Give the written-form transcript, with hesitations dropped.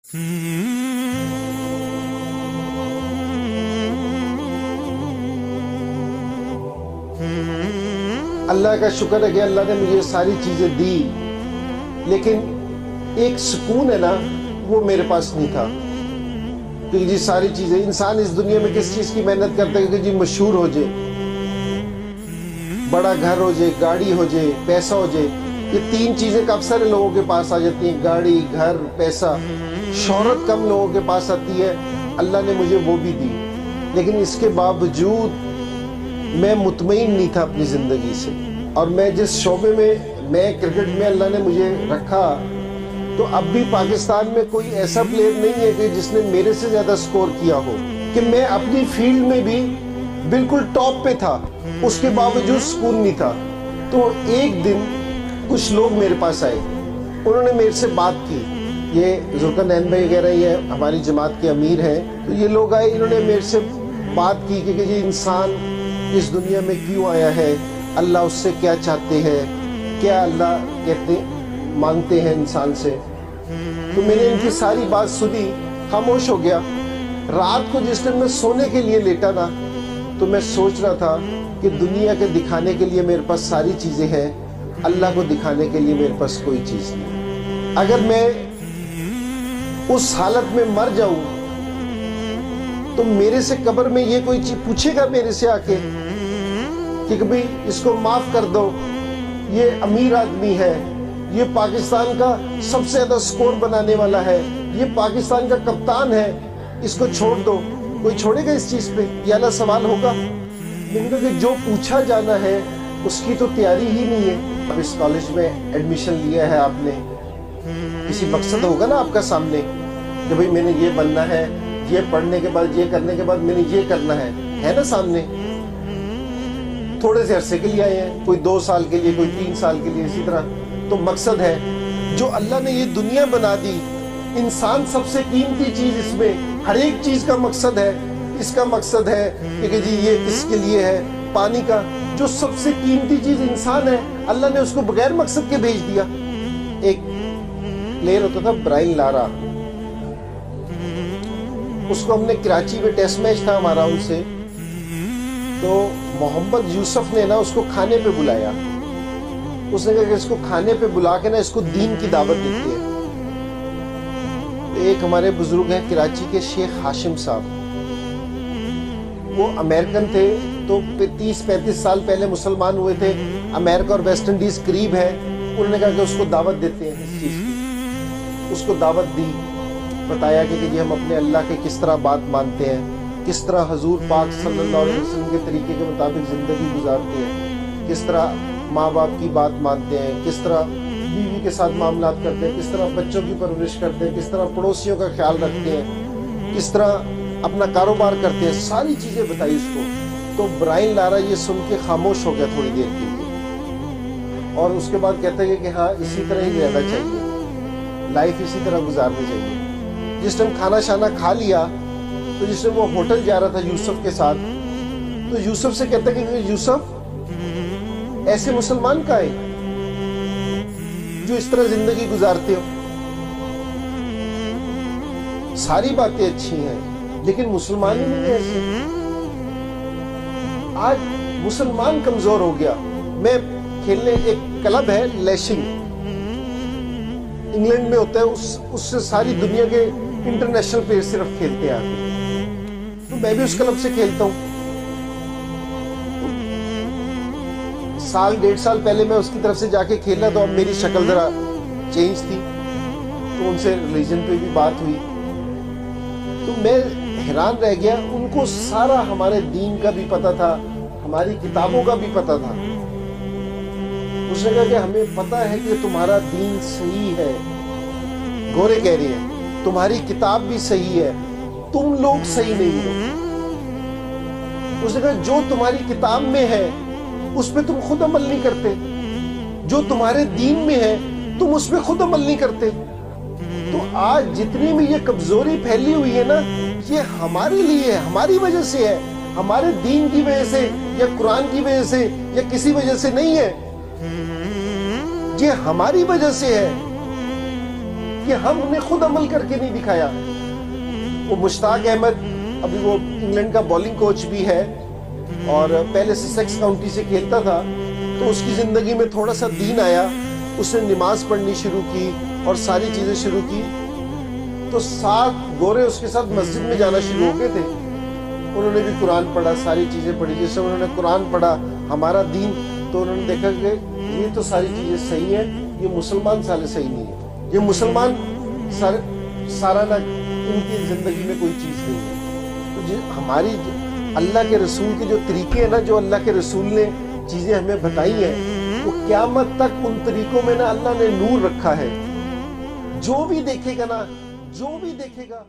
اللہ کا شکر ہے کہ اللہ نے مجھے ساری چیزیں دی، لیکن ایک سکون ہے نا، وہ میرے پاس نہیں تھا. کہ جی ساری چیزیں، انسان اس دنیا میں کس چیز کی محنت کرتا ہے کہ جی مشہور ہو جائے، بڑا گھر ہو جائے، گاڑی ہو جائے، پیسہ ہو جائے. یہ تین چیزیں کب سارے لوگوں کے پاس آ جاتی ہیں، گاڑی، گھر، پیسہ. شہرت کم لوگوں کے پاس آتی ہے. اللہ نے مجھے وہ بھی دی، لیکن اس کے باوجود میں مطمئن نہیں تھا اپنی زندگی سے. اور میں جس شعبے میں کرکٹ میں اللہ نے مجھے رکھا، تو اب بھی پاکستان میں کوئی ایسا پلیئر نہیں ہے کہ جس نے میرے سے زیادہ سکور کیا ہو. کہ میں اپنی فیلڈ میں بھی بالکل ٹاپ پہ تھا، اس کے باوجود سکون نہیں تھا. تو ایک دن کچھ لوگ میرے پاس آئے، انہوں نے میرے سے بات کی. یہ ذوالقرنین بھائی وغیرہ یہ ہماری جماعت کے امیر ہیں. تو یہ لوگ آئے، انہوں نے میرے سے بات کی کہ یہ انسان اس دنیا میں کیوں آیا ہے، اللہ اس سے کیا چاہتے ہیں، کیا اللہ کہتے مانگتے ہیں انسان سے. تو میں نے ان کی ساری بات سنی، خاموش ہو گیا. رات کو جس دن میں سونے کے لیے لیٹا نا، تو میں سوچ رہا تھا کہ دنیا کے دکھانے کے لیے میرے پاس ساری چیزیں ہیں، اللہ کو دکھانے کے لیے میرے پاس کوئی چیز نہیں. اگر میں اس حالت میں مر جاؤں تو میرے سے قبر میں یہ کوئی چیز پوچھے گا میرے سے آ کے کہ کبھی اس کو معاف کر دو، یہ امیر آدمی ہے، یہ پاکستان کا سب سے زیادہ سکور بنانے والا ہے، یہ پاکستان کا کپتان ہے، اس کو چھوڑ دو. کوئی چھوڑے گا اس چیز پہ؟ یہ اللہ سوال ہوگا. لیکن کہ جو پوچھا جانا ہے اس کی تو تیاری ہی نہیں ہے. اب اس کالج میں ایڈمیشن لیا ہے آپ نے، کسی مقصد ہوگا نا آپ کا سامنے کہ بھئی میں نے یہ بننا ہے، یہ پڑھنے کے بعد، یہ کرنے کے بعد میں نے یہ کرنا ہے نا سامنے. تھوڑے سے عرصے کے لیے آئے ہیں، کوئی 2 سال کے لیے، کوئی 3 سال کے لیے، اسی طرح. تو مقصد ہے جو اللہ نے یہ دنیا بنا دی، انسان سب سے قیمتی چیز اس میں، ہر ایک چیز کا مقصد ہے. اس کا مقصد ہے کہ جی یہ اس کے لیے ہے، پانی کا. جو سب سے قیمتی چیز انسان ہے، اللہ نے اس کو بغیر مقصد کے بھیج دیا. ایک پلیئر ہوتا تھا برائن لارا، اس کو ہم نے کراچی میں ٹیسٹ میچ تھا ہمارا ان سے، تو محمد یوسف نے نا اس کو کھانے پہ بلایا. اس نے کہا کہ اس کو کھانے پہ بلا کے نا اس کو دین کی دعوت دیتی ہے. ایک ہمارے بزرگ ہیں کراچی کے، شیخ ہاشم صاحب، وہ امریکن تھے، تو 30-35 سال پہلے مسلمان ہوئے تھے. امریکہ اور ویسٹ انڈیز قریب ہے. انہوں نے کہا کہ اس کو دعوت دیتے ہیں اس چیز کی. اس کو دعوت دی، بتایا کہ جی ہم اپنے اللہ کے کس طرح بات مانتے ہیں، کس طرح حضور پاک صلی اللہ علیہ وسلم کے طریقے کے مطابق زندگی گزارتے ہیں، کس طرح ماں باپ کی بات مانتے ہیں، کس طرح بیوی کے ساتھ معاملات کرتے ہیں، کس طرح بچوں کی پرورش کرتے ہیں، کس طرح پڑوسیوں کا خیال رکھتے ہیں، کس طرح اپنا کاروبار کرتے ہیں. ساری چیزیں بتائی اس کو. تو برائن لارا یہ سن کے خاموش ہو گیا تھوڑی دیر کے لیے، اور اس کے بعد کہتا ہے کہ ہاں اسی طرح ہی رہنا چاہیے، لائف اسی طرح گزارنی چاہیے. جس ٹائم کھانا شانا کھا لیا، تو جس ٹائم وہ ہوٹل جا رہا تھا یوسف کے ساتھ، تو یوسف سے کہتا ہے کہ یوسف ایسے مسلمان کا ہے جو اس طرح زندگی گزارتے ہو. ساری باتیں اچھی ہیں لیکن مسلمان ہی نہیں ایسے. آج مسلمان کمزور ہو گیا. میں کھیلنے، ایک کلب ہے لیشنگ، انگلینڈ میں ہوتا ہے، اس سے ساری دنیا کے انٹرنیشنل پلیئر صرف کھیلتے ہیں. تو میں بھی اس کلب سے کھیلتا ہوں. 1-1.5 سال پہلے میں اس کی طرف سے جا کے کھیلا، تو اب میری شکل ذرا چینج تھی، تو ان سے ریلیجن پہ بھی بات ہوئی. تو میں حیران رہ گیا. ان کو سارا ہمارے دین کا بھی پتا تھا، ہماری کتابوں کا بھی پتا تھا. اس نے کہا کہ ہمیں پتا ہے کہ تمہارا دین صحیح ہے. گورے کہہ رہے ہیں تمہاری کتاب بھی صحیح ہے، تم لوگ صحیح نہیں ہو. اس نے کہا جو تمہاری کتاب میں ہے اس پہ تم خود عمل نہیں کرتے، جو تمہارے دین میں ہے تم اس پہ خود عمل نہیں کرتے. تو آج جتنی بھی یہ کمزوری پھیلی ہوئی ہے نا، یہ ہمارے لیے ہے، ہماری وجہ سے ہے، ہمارے دین کی وجہ سے یا قرآن کی وجہ سے یا کسی وجہ سے نہیں ہے. یہ ہماری وجہ سے ہے کہ ہم نے خود عمل کر کے نہیں دکھایا. وہ مشتاق احمد ابھی وہ انگلینڈ کا بالنگ کوچ بھی ہے اور پہلے سسیکس کاؤنٹی سے کھیلتا تھا, تو اس کی زندگی میں تھوڑا سا دین آیا, اس نے نماز پڑھنی شروع کی اور ساری چیزیں شروع کی. تو 7 گورے اس کے ساتھ مسجد میں جانا شروع ہو گئے تھے, انہوں نے بھی قرآن پڑھا, ساری چیزیں پڑھی. جیسے انہوں نے قرآن پڑھا ہمارا دین, تو انہوں نے دیکھا کہ یہ تو ساری چیزیں صحیح ہیں, یہ مسلمان سارے صحیح نہیں ہیں, یہ مسلمان سارا ان کی زندگی میں کوئی چیز نہیں ہے. تو ہماری اللہ کے رسول کے جو طریقے ہیں نا, جو اللہ کے رسول نے چیزیں ہمیں بتائی ہیں, وہ قیامت تک ان طریقوں میں نا اللہ نے نور رکھا ہے. جو بھی دیکھے گا نا, جو بھی دیکھے گا